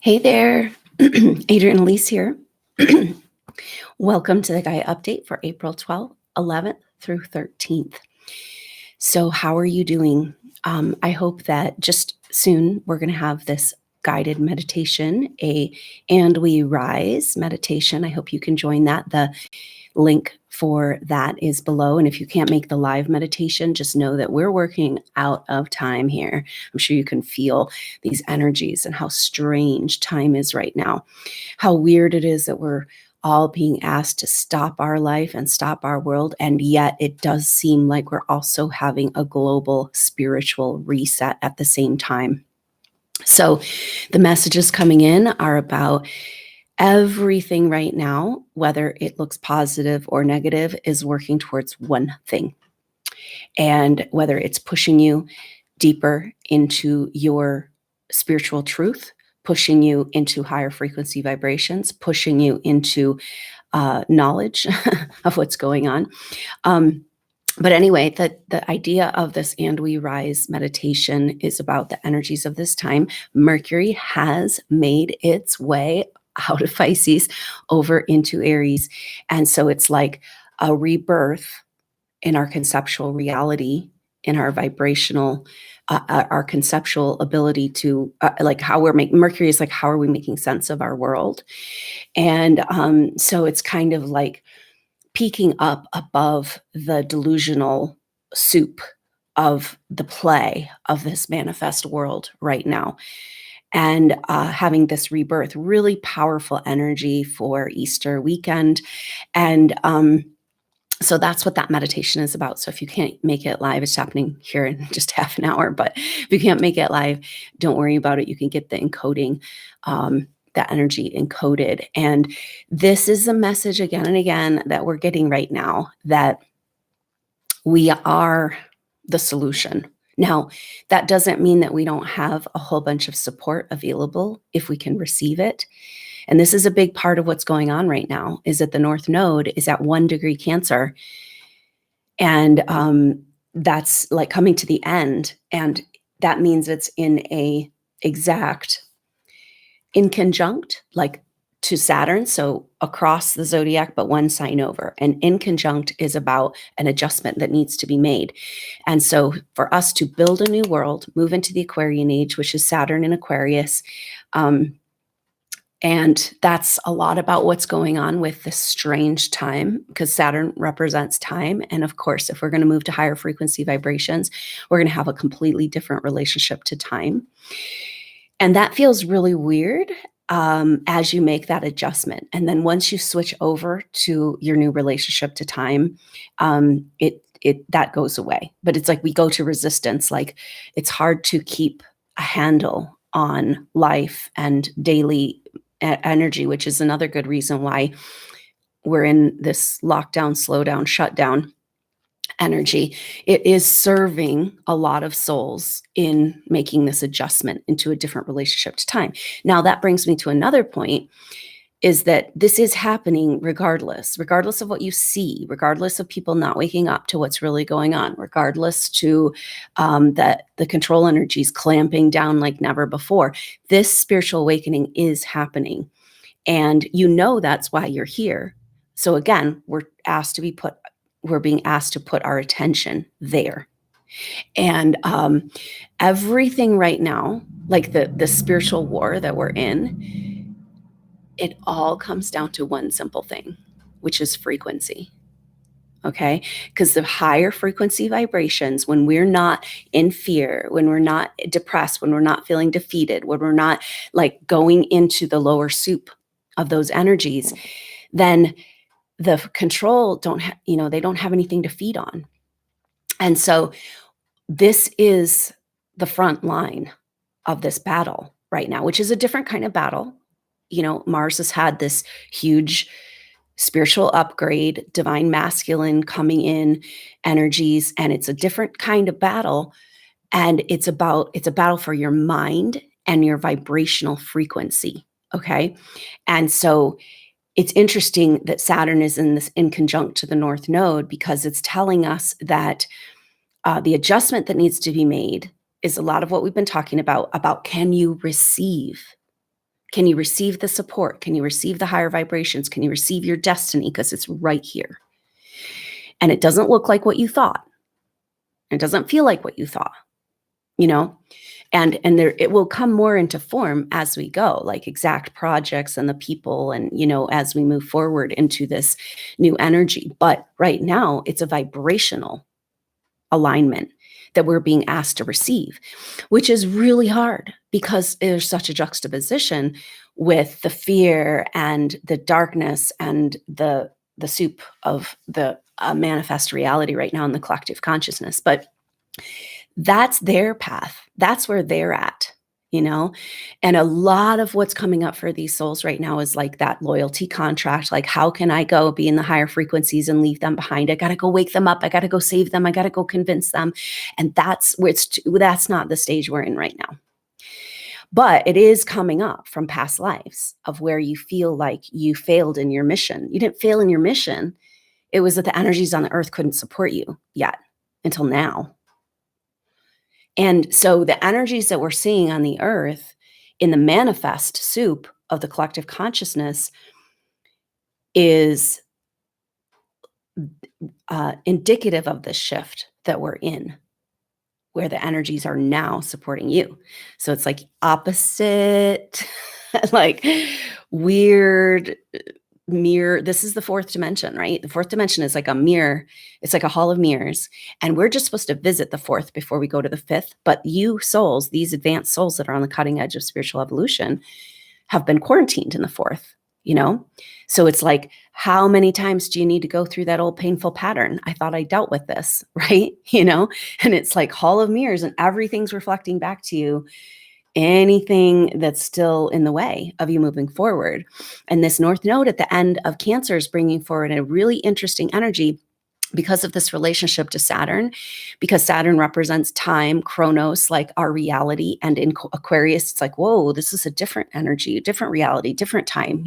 Hey there, Adrienne Elise here. Welcome to the GAIA update for April 12th, 11th through 13th. So how are you doing? I hope that just soon we're going to have this guided meditation, And We Rise meditation. I hope you can join that. The link for that is below. And if you can't make the live meditation, just know that we're working out of time here. I'm sure you can feel these energies and how strange time is right now. How weird it is that we're all being asked to stop our life and stop our world. And yet it does seem like we're also having a global spiritual reset at the same time. So the messages coming in are about everything right now, whether it looks positive or negative, is working towards one thing. And whether it's pushing you deeper into your spiritual truth, pushing you into higher frequency vibrations, pushing you into knowledge of what's going on. But anyway, the idea of this And We Rise meditation is about the energies of this time. Mercury has made its way out of Pisces over into Aries. And so it's like a rebirth in our conceptual reality, in our vibrational, our conceptual ability to like how we're making, Mercury is like, how are we making sense of our world? And so it's kind of like peeking up above the delusional soup of the play of this manifest world right now. And having this rebirth, really powerful energy for Easter weekend. And so that's what that meditation is about. So if you can't make it live, it's happening here in just half an hour. But if you can't make it live, don't worry about it. You can get the encoding, that energy encoded. And this is a message again and again that we're getting right now, that we are the solution. Now, that doesn't mean that we don't have a whole bunch of support available if we can receive it. And this is a big part of what's going on right now, is that the North Node is at 1 degree Cancer. And that's like coming to the end. And that means it's in a exact in conjunct, like to Saturn, so across the zodiac, but one sign over. And in conjunct is about an adjustment that needs to be made. And so for us to build a new world, move into the Aquarian age, which is Saturn in Aquarius, and that's a lot about what's going on with this strange time, because Saturn represents time. And of course, if we're going to move to higher frequency vibrations, we're going to have a completely different relationship to time. And that feels really weird as you make that adjustment. And then once you switch over to your new relationship to time, that goes away. But it's like we go to resistance. Like it's hard to keep a handle on life and daily energy, which is another good reason why we're in this lockdown, slowdown, shutdown energy. It is serving a lot of souls in making this adjustment into a different relationship to time. Now, that brings me to another point, is that this is happening regardless of what you see, regardless of people not waking up to what's really going on, regardless to that the control energies clamping down like never before. This spiritual awakening is happening. And you know that's why you're here. So again, we're being asked to put our attention there. And everything right now, like the spiritual war that we're in, it all comes down to one simple thing, which is frequency. Okay? Because the higher frequency vibrations, when we're not in fear, when we're not depressed, when we're not feeling defeated, when we're not like going into the lower soup of those energies, then the control they don't have anything to feed on. And so this is the front line of this battle right now, which is a different kind of battle. Mars has had this huge spiritual upgrade, divine masculine coming in energies, and it's a different kind of battle. And it's a battle for your mind and your vibrational frequency. Okay. And so it's interesting that Saturn is in conjunct to the North Node, because it's telling us that the adjustment that needs to be made is a lot of what we've been talking about can you receive? Can you receive the support? Can you receive the higher vibrations? Can you receive your destiny? Because it's right here. And it doesn't look like what you thought. It doesn't feel like what you thought, you know? And there, it will come more into form as we go, like exact projects and the people, and as we move forward into this new energy. But right now, it's a vibrational alignment that we're being asked to receive, which is really hard because there's such a juxtaposition with the fear and the darkness and the soup of the manifest reality right now in the collective consciousness. But that's their path. That's where they're at, And a lot of what's coming up for these souls right now is like that loyalty contract. Like, how can I go be in the higher frequencies and leave them behind? I got to go wake them up. I got to go save them. I got to go convince them. And that's not the stage we're in right now. But it is coming up from past lives of where you feel like you failed in your mission. You didn't fail in your mission. It was that the energies on the earth couldn't support you yet until now. And so the energies that we're seeing on the earth in the manifest soup of the collective consciousness is indicative of the shift that we're in, where the energies are now supporting you. So it's like opposite, like weird mirror. This is the fourth dimension, right? The fourth dimension is like a mirror. It's like a hall of mirrors. And we're just supposed to visit the fourth before we go to the fifth. But you souls, these advanced souls that are on the cutting edge of spiritual evolution, have been quarantined in the fourth, So it's like, how many times do you need to go through that old painful pattern? I thought I dealt with this, right? And it's like hall of mirrors and everything's reflecting back to you anything that's still in the way of you moving forward. And this North Node at the end of Cancer is bringing forward a really interesting energy because of this relationship to Saturn, because Saturn represents time, Chronos, like our reality. And in Aquarius, it's like, whoa, this is a different energy, different reality, different time,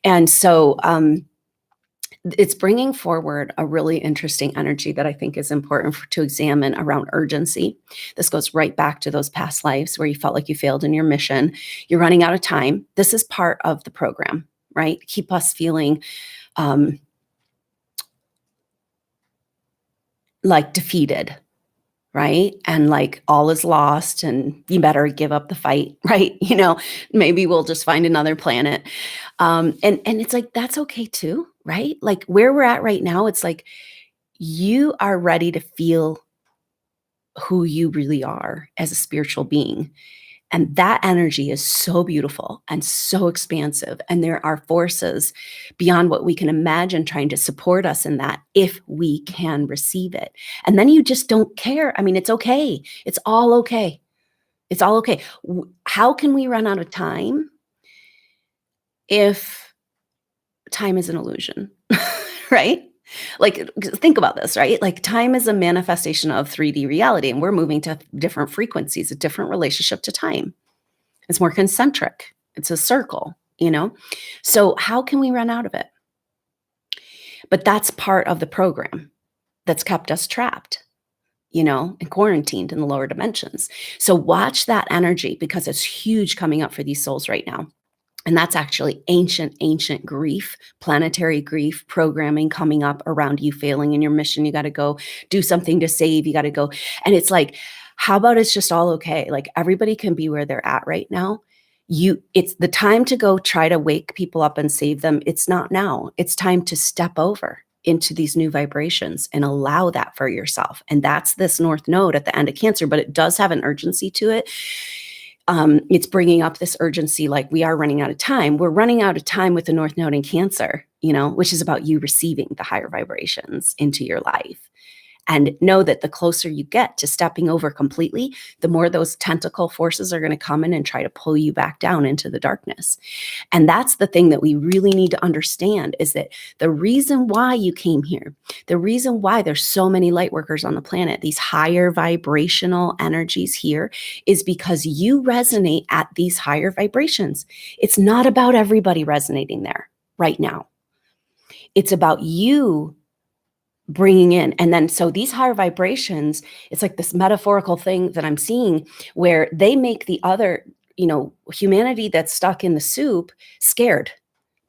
And so it's bringing forward a really interesting energy that I think is important to examine around urgency. This goes right back to those past lives where you felt like you failed in your mission. You're running out of time. This is part of the program, right? Keep us feeling like defeated, right? And like all is lost and you better give up the fight, right? Maybe we'll just find another planet. And it's like, that's okay too, right? Like where we're at right now, it's like you are ready to feel who you really are as a spiritual being. And that energy is so beautiful and so expansive. And there are forces beyond what we can imagine trying to support us in that if we can receive it. And then you just don't care. I mean, it's okay. It's all okay. It's all okay. How can we run out of time if time is an illusion, right? Like, think about this, right? Like time is a manifestation of 3D reality, and we're moving to different frequencies, a different relationship to time. It's more concentric. It's a circle, So how can we run out of it? But that's part of the program that's kept us trapped, and quarantined in the lower dimensions. So watch that energy because it's huge coming up for these souls right now. And that's actually ancient grief, planetary grief programming coming up around you failing in your mission. You got to go do something to save. You got to go. And it's like, how about it's just all okay? Like everybody can be where they're at right now. It's the time to go try to wake people up and save them. It's not now. It's time to step over into these new vibrations and allow that for yourself. And that's this North Node at the end of Cancer, but it does have an urgency to it. It's bringing up this urgency, like we are running out of time. We're running out of time with the North Node in Cancer, which is about you receiving the higher vibrations into your life. And know that the closer you get to stepping over completely, the more those tentacle forces are going to come in and try to pull you back down into the darkness. And that's the thing that we really need to understand is that the reason why you came here, the reason why there's so many light workers on the planet, these higher vibrational energies here, is because you resonate at these higher vibrations. It's not about everybody resonating there right now. It's about you bringing in. And then, so these higher vibrations, it's like this metaphorical thing that I'm seeing where they make the other humanity that's stuck in the soup, scared,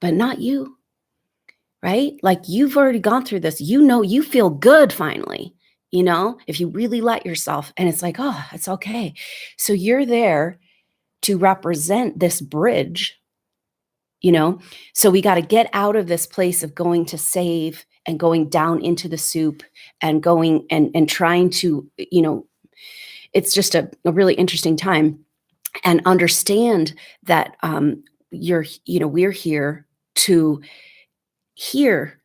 but not you, right? Like, you've already gone through this, you feel good finally, if you really let yourself, and it's like, oh, it's okay. So you're there to represent this bridge, so we got to get out of this place of going to save and going down into the soup and going and trying to, it's just a really interesting time, and understand that we're here to hear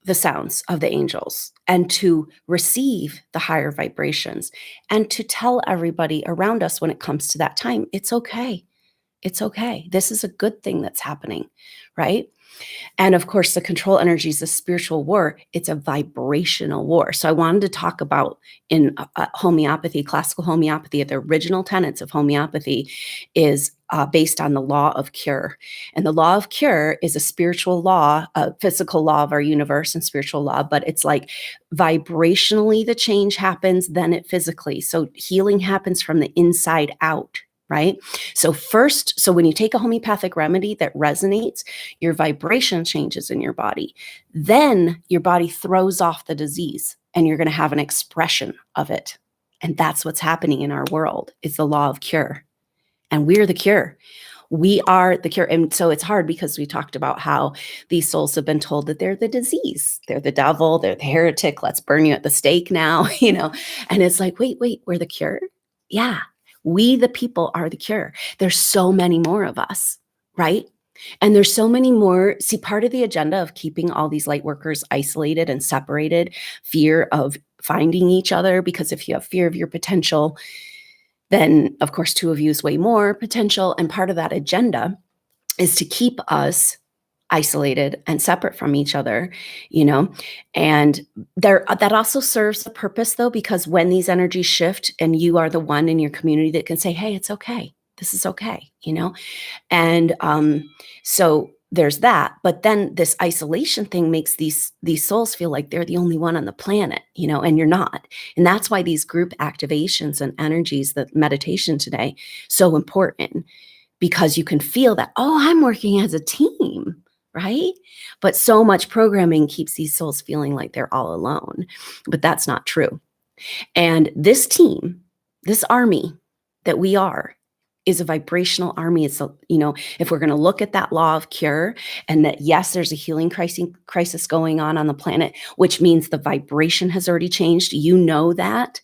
the sounds of the angels and to receive the higher vibrations and to tell everybody around us when it comes to that time, it's okay. It's okay. This is a good thing that's happening, right? And of course, the control energy is a spiritual war. It's a vibrational war. So I wanted to talk about in homeopathy, classical homeopathy, the original tenets of homeopathy is based on the law of cure. And the law of cure is a spiritual law, a physical law of our universe and spiritual law, but it's like vibrationally the change happens, then it physically. So healing happens from the inside out. Right? So when you take a homeopathic remedy that resonates, your vibration changes in your body. Then your body throws off the disease and you're going to have an expression of it. And that's what's happening in our world. It's the law of cure. And we're the cure. We are the cure. And so it's hard because we talked about how these souls have been told that they're the disease. They're the devil. They're the heretic. Let's burn you at the stake now, And it's like, wait, we're the cure? Yeah. We, the people, are the cure. There's so many more of us, right? And there's so many more. See, part of the agenda of keeping all these light workers isolated and separated, fear of finding each other, because if you have fear of your potential, then of course 2 of you is way more potential. And part of that agenda is to keep us isolated and separate from each other, and that also serves the purpose though, because when these energies shift and you are the one in your community that can say, hey, it's okay, this is okay, and so there's that. But then this isolation thing makes these souls feel like they're the only one on the planet, and you're not. And that's why these group activations and energies, that meditation today, so important, because you can feel that, oh, I'm working as a team, right? But so much programming keeps these souls feeling like they're all alone. But that's not true. And this team, this army that we are, is a vibrational army. It's if we're going to look at that law of cure, and that yes, there's a healing crisis going on the planet, which means the vibration has already changed. That.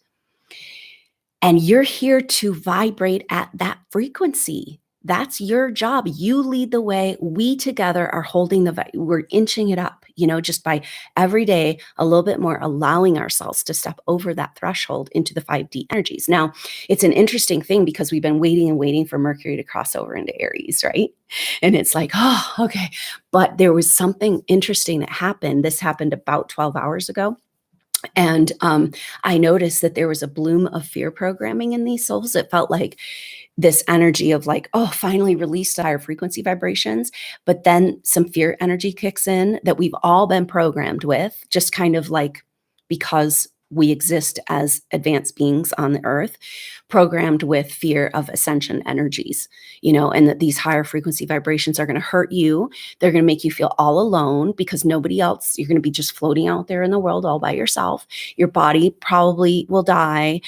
And you're here to vibrate at that frequency. That's your job. You lead the way. We together are holding we're inching it up, just by every day a little bit more, allowing ourselves to step over that threshold into the 5D energies. Now, it's an interesting thing because we've been waiting and waiting for Mercury to cross over into Aries, right? And it's like, oh, okay. But there was something interesting that happened. This happened about 12 hours ago. And I noticed that there was a bloom of fear programming in these souls. It felt like this energy of like, oh, finally released higher frequency vibrations. But then some fear energy kicks in that we've all been programmed with, just kind of like, because we exist as advanced beings on the earth, programmed with fear of ascension energies, and that these higher frequency vibrations are going to hurt you. They're going to make you feel all alone because nobody else, you're going to be just floating out there in the world all by yourself. Your body probably will die.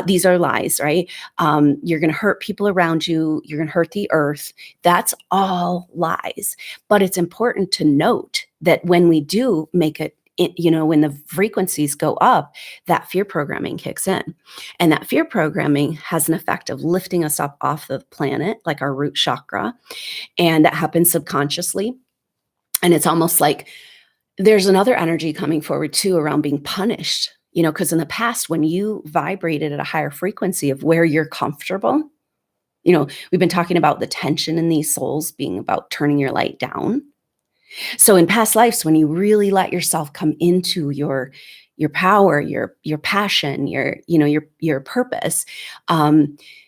These are lies, right? You're going to hurt people around you. You're going to hurt the earth. That's all lies. But it's important to note that when we do make it, when the frequencies go up, that fear programming kicks in. And that fear programming has an effect of lifting us up off the planet, like our root chakra. And that happens subconsciously. And it's almost like there's another energy coming forward too around being punished, because in the past, when you vibrated at a higher frequency of where you're comfortable, we've been talking about the tension in these souls being about turning your light down. So in past lives, when you really let yourself come into your power, your passion, your purpose,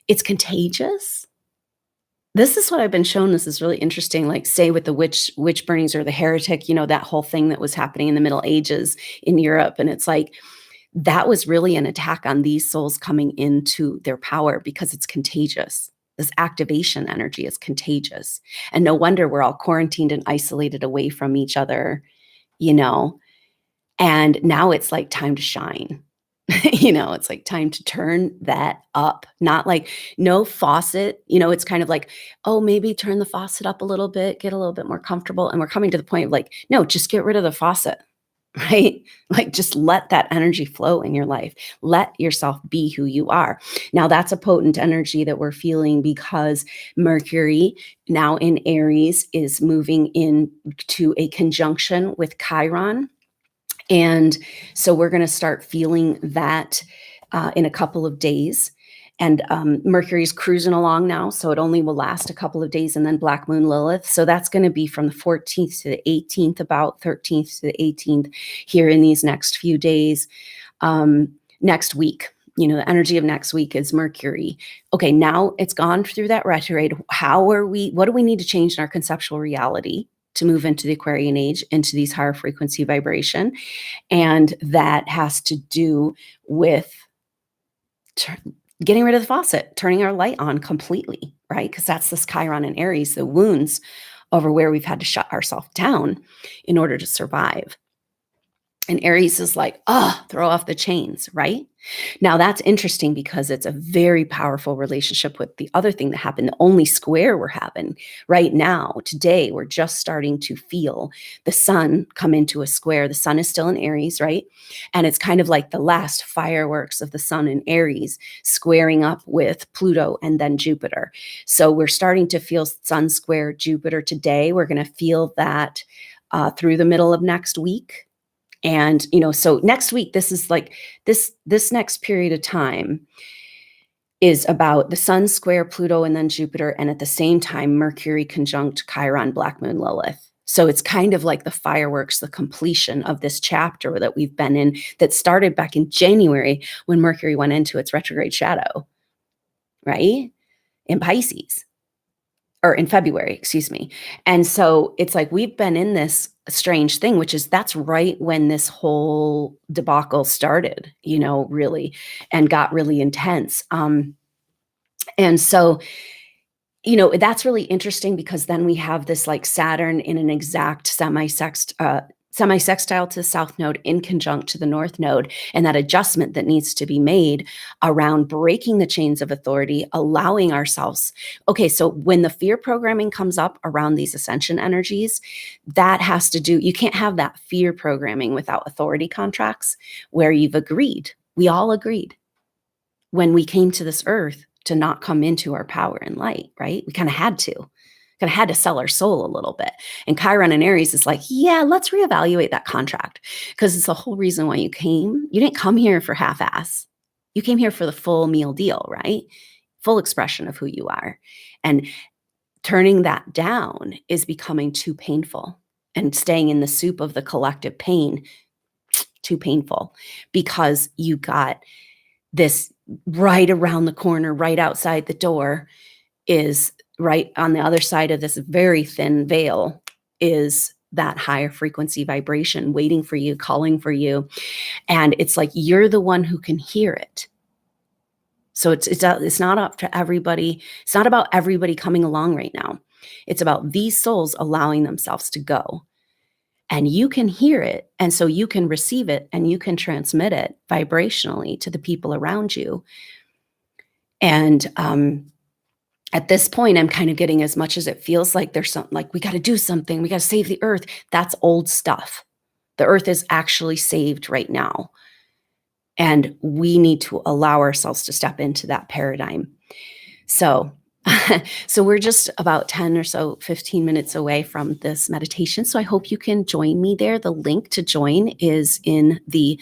it's contagious. This is what I've been shown. This is really interesting. Like, say with the witch burnings or the heretic, that whole thing that was happening in the Middle Ages in Europe. And it's like, that was really an attack on these souls coming into their power because it's contagious. This activation energy is contagious. And no wonder we're all quarantined and isolated away from each other, you know. And now it's like time to shine. It's like time to turn that up, not like no faucet. It's kind of like, oh, maybe turn the faucet up a little bit, get a little bit more comfortable. And we're coming to the point of like, no, just get rid of the faucet, right? Like just let that energy flow in your life. Let yourself be who you are. Now that's a potent energy that we're feeling because Mercury now in Aries is moving into a conjunction with Chiron. And so we're going to start feeling that in a couple of days. And Mercury's cruising along now, so it only will last a couple of days, and then Black Moon Lilith. So that's going to be from the 14th to the 18th, about 13th to the 18th here in these next few days. Next week, the energy of next week is Mercury. Okay, now it's gone through that retrograde. What do we need to change in our conceptual reality to move into the Aquarian age, into these higher frequency vibration? And that has to do with getting rid of the faucet, turning our light on completely, right? Because that's this Chiron and Aries, the wounds over where we've had to shut ourselves down in order to survive. And Aries is like, throw off the chains, right? Now that's interesting because it's a very powerful relationship with the other thing that happened, the only square we're having right now. Today, we're just starting to feel the sun come into a square. The sun is still in Aries, right? And it's kind of like the last fireworks of the sun in Aries squaring up with Pluto and then Jupiter. So we're starting to feel sun square Jupiter today. We're going to feel that through the middle of next week. And, so next week, this is like this next period of time is about the sun square Pluto and then Jupiter. And at the same time, Mercury conjunct Chiron, Black Moon Lilith. So it's kind of like the fireworks, the completion of this chapter that we've been in that started back in January when Mercury went into its retrograde shadow, right? In Pisces. Or in February, excuse me. And so it's like we've been in this strange thing, which is that's right when this whole debacle started, really, and got really intense. And so, that's really interesting because then we have this like Saturn in an exact semi-sextile to the south node in conjunct to the north node, and that adjustment that needs to be made around breaking the chains of authority, allowing ourselves. Okay, so when the fear programming comes up around these ascension energies, that has to do, you can't have that fear programming without authority contracts where you've agreed. We all agreed when we came to this earth to not come into our power and light, right? We kind of had to sell our soul a little bit. And Chiron and Aries is like, yeah, let's reevaluate that contract because it's the whole reason why you came. You didn't come here for half-ass. You came here for the full meal deal, right? Full expression of who you are. And turning that down is becoming too painful, and staying in the soup of the collective pain, too painful, because you got this right around the corner, right outside the door is right on the other side of this very thin veil is that higher frequency vibration waiting for you, calling for you. And it's like, you're the one who can hear it. So it's not up to everybody. It's not about everybody coming along right now. It's about these souls allowing themselves to go. And you can hear it. And so you can receive it and you can transmit it vibrationally to the people around you. And at this point, I'm kind of getting, as much as it feels like there's something like we got to do something, we got to save the earth. That's old stuff. The earth is actually saved right now. And we need to allow ourselves to step into that paradigm. So we're just about 10 or so, 15 minutes away from this meditation. So I hope you can join me there. The link to join is in the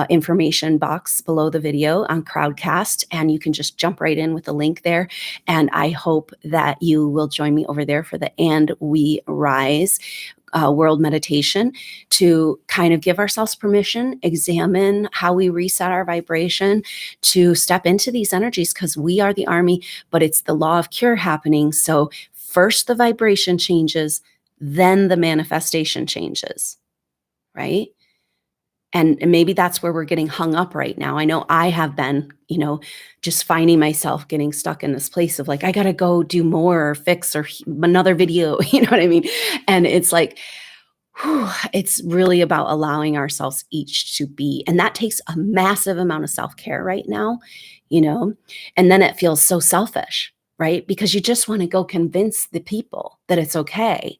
information box below the video on Crowdcast, and you can just jump right in with the link there. And I hope that you will join me over there for the And We Rise world meditation to kind of give ourselves permission, examine how we reset our vibration to step into these energies, because we are the army, but it's the law of cure happening. So first the vibration changes, then the manifestation changes, right? And maybe that's where we're getting hung up right now. I know I have been, just finding myself getting stuck in this place of like, I got to go do more or fix or another video. You know what I mean? And it's like, whew, it's really about allowing ourselves each to be. And that takes a massive amount of self-care right now, and then it feels so selfish, right? Because you just want to go convince the people that it's okay.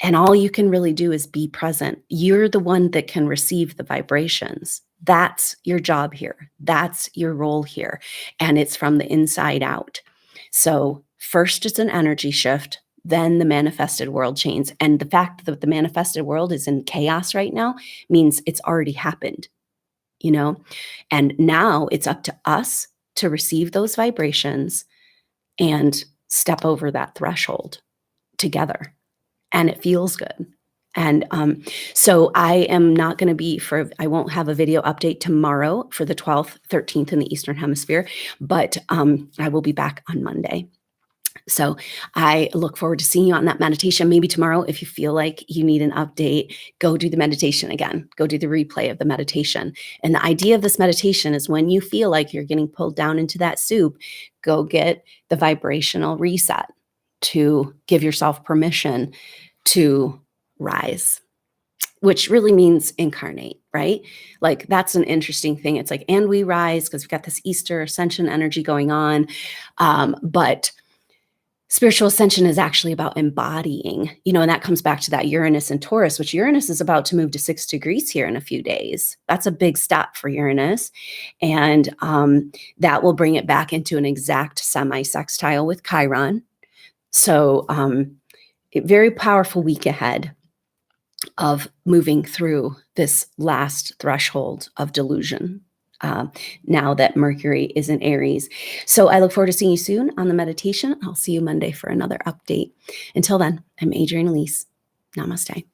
And all you can really do is be present. You're the one that can receive the vibrations. That's your job here. That's your role here. And it's from the inside out. So first it's an energy shift, then the manifested world changes. And the fact that the manifested world is in chaos right now means it's already happened, And now it's up to us to receive those vibrations and step over that threshold together. And it feels good. And so I am not going to I won't have a video update tomorrow for the 12th, 13th in the Eastern Hemisphere, but I will be back on Monday. So I look forward to seeing you on that meditation. Maybe tomorrow, if you feel like you need an update, go do the meditation again. Go do the replay of the meditation. And the idea of this meditation is when you feel like you're getting pulled down into that soup, go get the vibrational reset to give yourself permission to rise, which really means incarnate, right? Like that's an interesting thing. It's like, and we rise because we've got this Easter ascension energy going on. But spiritual ascension is actually about embodying, and that comes back to that Uranus and Taurus, which Uranus is about to move to 6 degrees here in a few days. That's a big step for Uranus. And that will bring it back into an exact semi-sextile with Chiron. So very powerful week ahead of moving through this last threshold of delusion now that Mercury is in Aries. So I look forward to seeing you soon on the meditation. I'll see you Monday for another update. Until then, I'm Adrienne Elise. Namaste.